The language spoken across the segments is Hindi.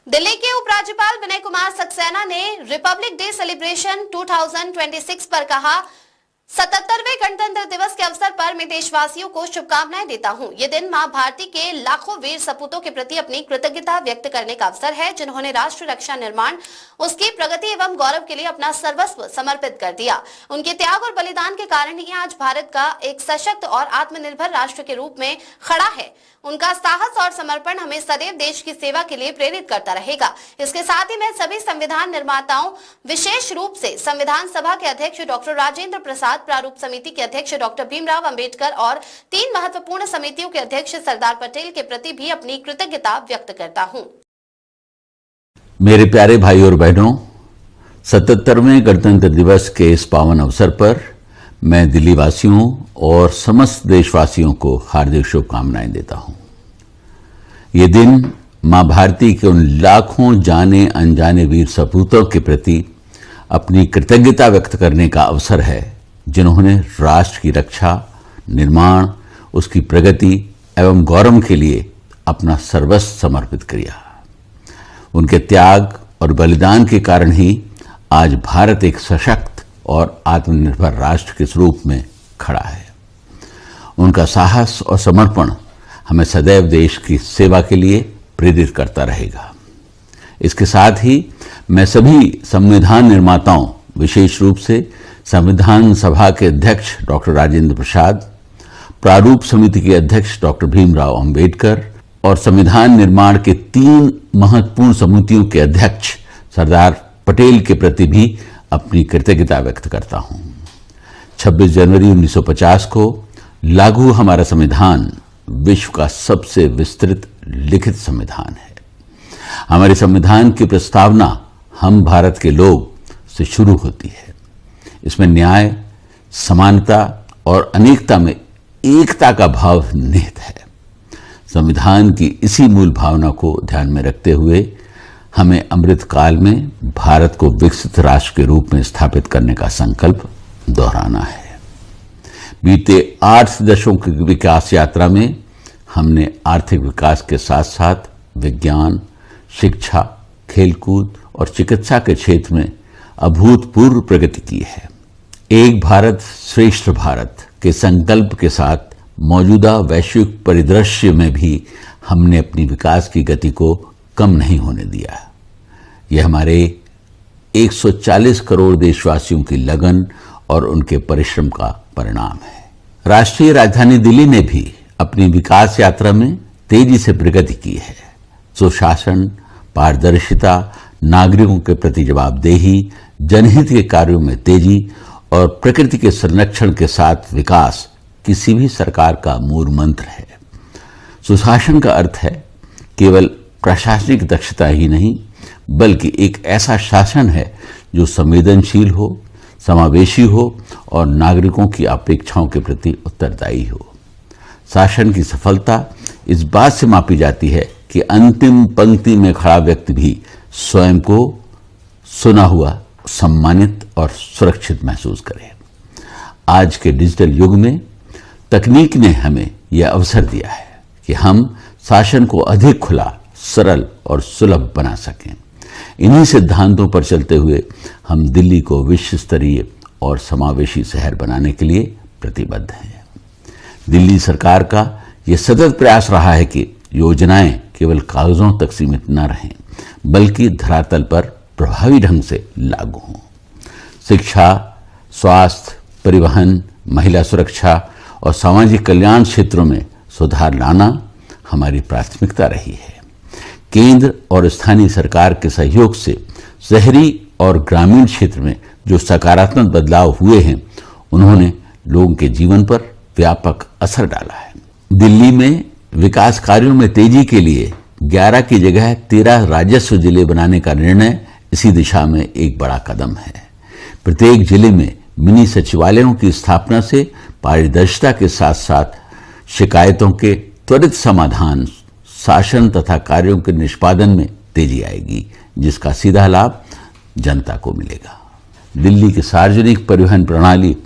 दिल्ली के उपराज्यपाल विनय कुमार सक्सेना ने रिपब्लिक डे सेलिब्रेशन 2026 पर कहा, 77वें गणतंत्र दिवस के अवसर पर मैं देशवासियों को शुभकामनाएं देता हूं। ये दिन मां भारती के लाखों वीर सपूतों के प्रति अपनी कृतज्ञता व्यक्त करने का अवसर है, जिन्होंने राष्ट्र रक्षा निर्माण, उसकी प्रगति एवं गौरव के लिए अपना सर्वस्व समर्पित कर दिया। उनके त्याग और बलिदान के कारण ही आज भारत का एक सशक्त और आत्मनिर्भर राष्ट्र के रूप में खड़ा है। उनका साहस और समर्पण हमें सदैव देश की सेवा के लिए प्रेरित करता रहेगा। इसके साथ ही मैं सभी संविधान निर्माताओं, विशेष रूप से संविधान सभा के अध्यक्ष डॉक्टर राजेंद्र प्रसाद, प्रारूप समिति के अध्यक्ष डॉक्टर भीमराव अंबेडकर और 3 महत्वपूर्ण समितियों के अध्यक्ष सरदार पटेल के प्रति भी अपनी कृतज्ञता व्यक्त करता हूं। मेरे प्यारे भाई और बहनों, 77वें गणतंत्र दिवस के इस पावन अवसर पर मैं दिल्ली वासियों और समस्त देशवासियों को हार्दिक शुभकामनाएं देता हूं। ये दिन मां भारती के उन लाखों जाने अनजाने वीर सपूतों के प्रति अपनी कृतज्ञता व्यक्त करने का अवसर है, जिन्होंने राष्ट्र की रक्षा, निर्माण, उसकी प्रगति एवं गौरव के लिए अपना सर्वस्व समर्पित किया। उनके त्याग और बलिदान के कारण ही आज भारत एक सशक्त और आत्मनिर्भर राष्ट्र के स्वरूप में खड़ा है। उनका साहस और समर्पण हमें सदैव देश की सेवा के लिए प्रेरित करता रहेगा। इसके साथ ही मैं सभी संविधान निर्माताओं, विशेष रूप से संविधान सभा के अध्यक्ष डॉक्टर राजेंद्र प्रसाद, प्रारूप समिति के अध्यक्ष डॉक्टर भीमराव अंबेडकर और संविधान निर्माण के 3 महत्वपूर्ण समितियों के अध्यक्ष सरदार पटेल के प्रति भी अपनी कृतज्ञता व्यक्त करता हूं। 26 जनवरी 1950 को लागू हमारा संविधान विश्व का सबसे विस्तृत लिखित संविधान है। हमारे संविधान की प्रस्तावना हम भारत के लोग से शुरू होती है। इसमें न्याय, समानता और अनेकता में एकता का भाव निहित है। संविधान की इसी मूल भावना को ध्यान में रखते हुए हमें अमृत काल में भारत को विकसित राष्ट्र के रूप में स्थापित करने का संकल्प दोहराना है। बीते 8 दशकों की विकास यात्रा में हमने आर्थिक विकास के साथ साथ विज्ञान, शिक्षा, खेलकूद और चिकित्सा के क्षेत्र में अभूतपूर्व प्रगति की है। एक भारत श्रेष्ठ भारत के संकल्प के साथ मौजूदा वैश्विक परिदृश्य में भी हमने अपनी विकास की गति को कम नहीं होने दिया। यह हमारे 140 करोड़ देशवासियों की लगन और उनके परिश्रम का परिणाम है। राष्ट्रीय राजधानी दिल्ली ने भी अपनी विकास यात्रा में तेजी से प्रगति की है। सुशासन, पारदर्शिता, नागरिकों के प्रति जवाबदेही, जनहित के कार्यों में तेजी और प्रकृति के संरक्षण के साथ विकास किसी भी सरकार का मूल मंत्र है। सुशासन का अर्थ है केवल प्रशासनिक दक्षता ही नहीं, बल्कि एक ऐसा शासन है जो संवेदनशील हो, समावेशी हो और नागरिकों की अपेक्षाओं के प्रति उत्तरदायी हो। शासन की सफलता इस बात से मापी जाती है कि अंतिम पंक्ति में खड़ा व्यक्ति भी स्वयं को सुना हुआ, सम्मानित और सुरक्षित महसूस करे। आज के डिजिटल युग में तकनीक ने हमें यह अवसर दिया है कि हम शासन को अधिक खुला, सरल और सुलभ बना सकें। इन्हीं सिद्धांतों पर चलते हुए हम दिल्ली को विश्व स्तरीय और समावेशी शहर बनाने के लिए प्रतिबद्ध हैं। दिल्ली सरकार का यह सतत प्रयास रहा है कि योजनाएं केवल कागजों तक सीमित न रहें, बल्कि धरातल पर प्रभावी ढंग से लागू हों। शिक्षा, स्वास्थ्य, परिवहन, महिला सुरक्षा और सामाजिक कल्याण क्षेत्रों में सुधार लाना हमारी प्राथमिकता रही है। केंद्र और स्थानीय सरकार के सहयोग से शहरी और ग्रामीण क्षेत्र में जो सकारात्मक बदलाव हुए हैं, उन्होंने लोगों के जीवन पर व्यापक असर डाला है। दिल्ली में विकास कार्यों में तेजी के लिए 11 की जगह 13 राजस्व जिले बनाने का निर्णय इसी दिशा में एक बड़ा कदम है। प्रत्येक जिले में मिनी सचिवालयों की स्थापना से पारदर्शिता के साथ साथ शिकायतों के त्वरित समाधान, शासन तथा कार्यों के निष्पादन में तेजी आएगी, जिसका सीधा लाभ जनता को मिलेगा। दिल्ली की सार्वजनिक परिवहन प्रणाली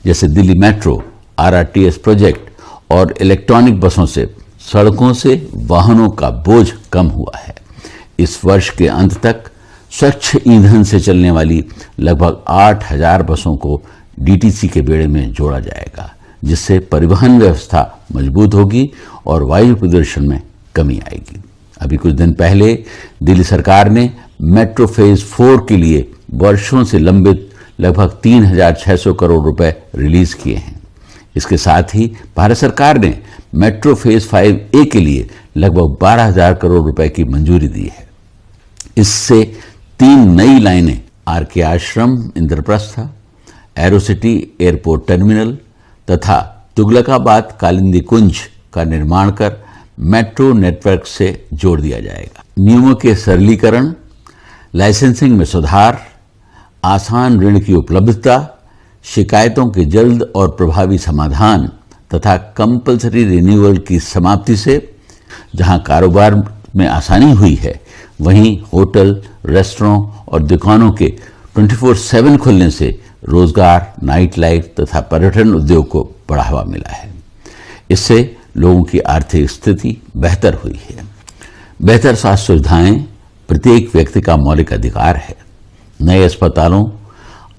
जैसे दिल्ली मेट्रो, RRTS प्रोजेक्ट और इलेक्ट्रॉनिक बसों से सड़कों से वाहनों का बोझ कम हुआ है। इस वर्ष के अंत तक स्वच्छ ईंधन से चलने वाली लगभग 8,000 बसों को डीटीसी के बेड़े में जोड़ा जाएगा, जिससे परिवहन व्यवस्था मजबूत होगी और वायु प्रदूषण में कमी आएगी। अभी कुछ दिन पहले दिल्ली सरकार ने मेट्रो फेज 4 के लिए वर्षों से लंबित लगभग 3,600 करोड़ रुपए रिलीज किए हैं। इसके साथ ही भारत सरकार ने मेट्रो फेज 5A के लिए लगभग 12,000 करोड़ रुपए की मंजूरी दी है। इससे 3 नई लाइनें आरके आश्रम इंद्रप्रस्थ, एरोसिटी एयरपोर्ट टर्मिनल तथा तुगलकाबाद कालिंदी कुंज का निर्माण कर मेट्रो नेटवर्क से जोड़ दिया जाएगा। नियमों के सरलीकरण, लाइसेंसिंग में सुधार, आसान ऋण की उपलब्धता, शिकायतों के जल्द और प्रभावी समाधान तथा कंपल्सरी रिन्यूअल की समाप्ति से जहां कारोबार में आसानी हुई है, वहीं होटल, रेस्टोरेंट और दुकानों के 24/7 खुलने से रोजगार, नाइट लाइफ तथा पर्यटन उद्योग को बढ़ावा मिला है। इससे लोगों की आर्थिक स्थिति बेहतर हुई है। बेहतर स्वास्थ्य सुविधाएं प्रत्येक व्यक्ति का मौलिक अधिकार है। नए अस्पतालों,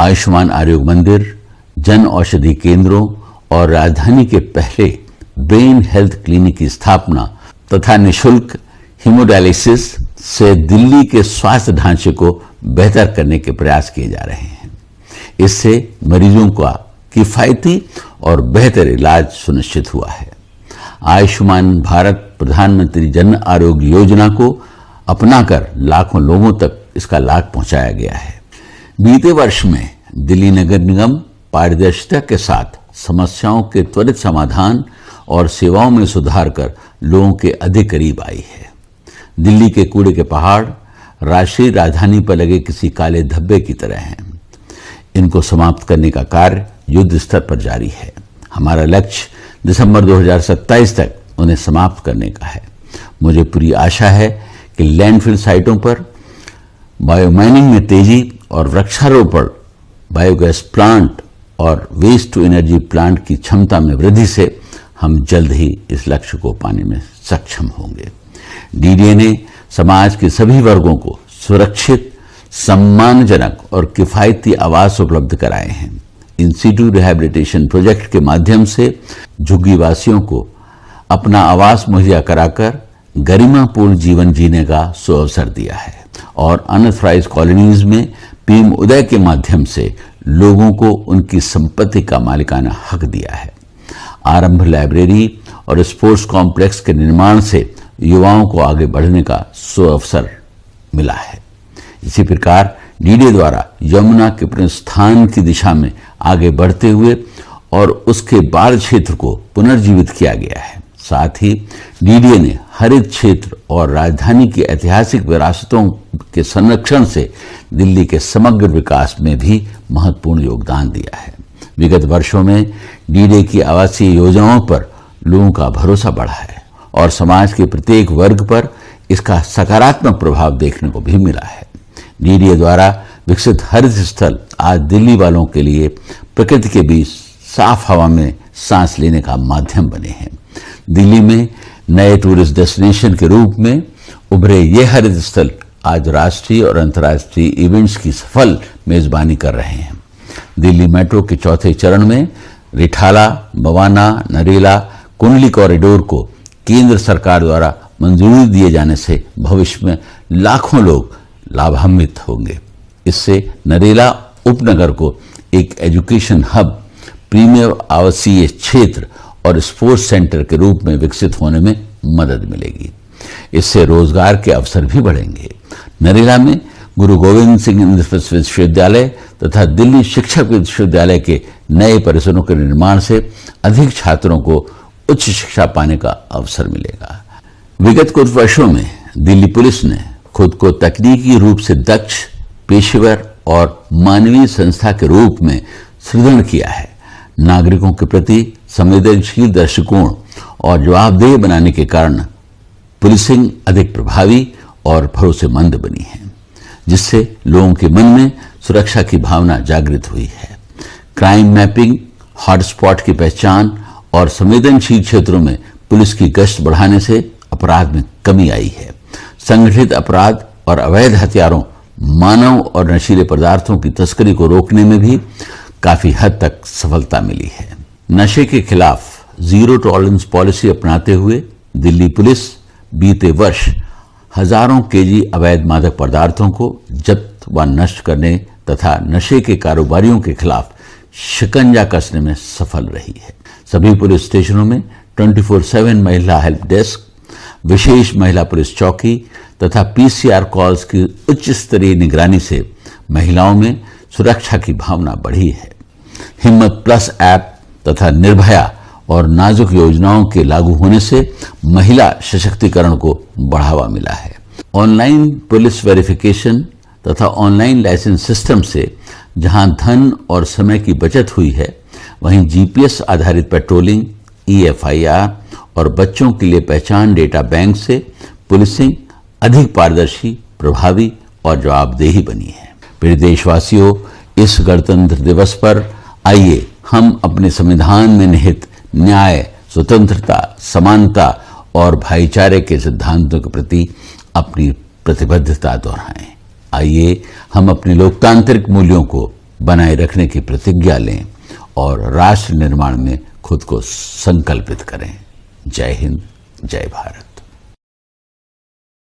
आयुष्मान आरोग्य मंदिर, जन औषधि केंद्रों और राजधानी के पहले ब्रेन हेल्थ क्लिनिक की स्थापना तथा निःशुल्क हीमोडायलिसिस से दिल्ली के स्वास्थ्य ढांचे को बेहतर करने के प्रयास किए जा रहे हैं। इससे मरीजों का किफायती और बेहतर इलाज सुनिश्चित हुआ है। आयुष्मान भारत प्रधानमंत्री जन आरोग्य योजना को अपनाकर लाखों लोगों तक इसका लाभ पहुंचाया गया है। बीते वर्ष में दिल्ली नगर निगम पारदर्शिता के साथ समस्याओं के त्वरित समाधान और सेवाओं में सुधार कर लोगों के अधिक करीब आई है। दिल्ली के कूड़े के पहाड़ राष्ट्रीय राजधानी पर लगे किसी काले धब्बे की तरह हैं। इनको समाप्त करने का कार्य युद्ध स्तर पर जारी है। हमारा लक्ष्य दिसंबर 2027 तक उन्हें समाप्त करने का है। मुझे पूरी आशा है कि लैंडफिल साइटों पर बायोमाइनिंग में तेजी और वृक्षारोपण, बायोगैस प्लांट और वेस्ट टू एनर्जी प्लांट की क्षमता में वृद्धि से हम जल्द ही इस लक्ष्य को पाने में सक्षम होंगे। डीडीए ने समाज के सभी वर्गों को सुरक्षित, सम्मानजनक और किफायती आवास उपलब्ध कराए हैं। इन सीटू रिहैबिलिटेशन प्रोजेक्ट के माध्यम से झुग्गीवासियों को अपना आवास मुहैया कराकर गरिमापूर्ण जीवन जीने का सुअवसर दिया है और अनऑथराइज कॉलोनीज में पीएम उदय के माध्यम से लोगों को उनकी संपत्ति का मालिकाना हक दिया है। आरंभ लाइब्रेरी और स्पोर्ट्स कॉम्प्लेक्स के निर्माण से युवाओं को आगे बढ़ने का सुअवसर मिला है। इसी प्रकार डीडीए द्वारा यमुना के पुनरुत्थान की दिशा में आगे बढ़ते हुए और उसके बाढ़ क्षेत्र को पुनर्जीवित किया गया है। साथ ही डीडीए ने हरित क्षेत्र और राजधानी की ऐतिहासिक विरासतों के संरक्षण से दिल्ली के समग्र विकास में भी महत्वपूर्ण योगदान दिया है। विगत वर्षों में डीडीए की आवासीय योजनाओं पर लोगों का भरोसा बढ़ा है और समाज के प्रत्येक वर्ग पर इसका सकारात्मक प्रभाव देखने को भी मिला है। डीडीए द्वारा विकसित हरित स्थल आज दिल्ली वालों के लिए प्रकृति के बीच साफ हवा में सांस लेने का माध्यम बने हैं। दिल्ली में नए टूरिस्ट डेस्टिनेशन के रूप में उभरे ये हरित स्थल आज राष्ट्रीय और अंतर्राष्ट्रीय इवेंट्स की सफल मेजबानी कर रहे हैं। दिल्ली मेट्रो के चौथे चरण में रिठाला, बवाना, नरेला, कुंडली कॉरिडोर को केंद्र सरकार द्वारा मंजूरी दिए जाने से भविष्य में लाखों लोग लाभान्वित होंगे। इससे नरेला उपनगर को एक एजुकेशन हब, प्रीमियर आवासीय क्षेत्र और स्पोर्ट्स सेंटर के रूप में विकसित होने में मदद मिलेगी। इससे रोजगार के अवसर भी बढ़ेंगे। नरेला में गुरु गोविंद सिंह इंद्रप्रस्थ विश्वविद्यालय तथा दिल्ली शिक्षक विश्वविद्यालय के नए परिसरों के निर्माण से अधिक छात्रों को उच्च शिक्षा पाने का अवसर मिलेगा। विगत कुछ वर्षों में दिल्ली पुलिस ने खुद को तकनीकी रूप से दक्ष, पेशेवर और मानवीय संस्था के रूप में सुदृढ़ किया है। नागरिकों के प्रति संवेदनशील दृष्टिकोण और जवाबदेह बनाने के कारण पुलिसिंग अधिक प्रभावी और भरोसेमंद बनी है, जिससे लोगों के मन में सुरक्षा की भावना जागृत हुई है। क्राइम मैपिंग, हॉटस्पॉट की पहचान और संवेदनशील क्षेत्रों में पुलिस की गश्त बढ़ाने से अपराध में कमी आई है। संगठित अपराध और अवैध हथियारों, मानव और नशीले पदार्थों की तस्करी को रोकने में भी काफी हद तक सफलता मिली है। नशे के खिलाफ जीरो टॉलरेंस पॉलिसी अपनाते हुए दिल्ली पुलिस बीते वर्ष हजारों केजी अवैध मादक पदार्थों को जब्त व नष्ट करने तथा नशे के कारोबारियों के खिलाफ शिकंजा कसने में सफल रही है। सभी पुलिस स्टेशनों में 24/7 महिला हेल्प डेस्क, विशेष महिला पुलिस चौकी तथा पीसीआर कॉल्स की उच्च स्तरीय निगरानी से महिलाओं में सुरक्षा की भावना बढ़ी है। हिम्मत प्लस ऐप तथा निर्भया और नाजुक योजनाओं के लागू होने से महिला सशक्तिकरण को बढ़ावा मिला है। ऑनलाइन पुलिस वेरिफिकेशन तथा ऑनलाइन लाइसेंस सिस्टम से जहां धन और समय की बचत हुई है, वहीं जीपीएस आधारित पेट्रोलिंग, ईएफआईआर और बच्चों के लिए पहचान डेटा बैंक से पुलिसिंग अधिक पारदर्शी, प्रभावी और जवाबदेही बनी है। प्रिय देशवासियों, इस गणतंत्र दिवस पर आइए हम अपने संविधान में निहित न्याय, स्वतंत्रता, समानता और भाईचारे के सिद्धांतों के प्रति अपनी प्रतिबद्धता दोहराएं। आइए हम अपने लोकतांत्रिक मूल्यों को बनाए रखने की प्रतिज्ञा लें और राष्ट्र निर्माण में खुद को संकल्पित करें। जय हिंद, जय भारत।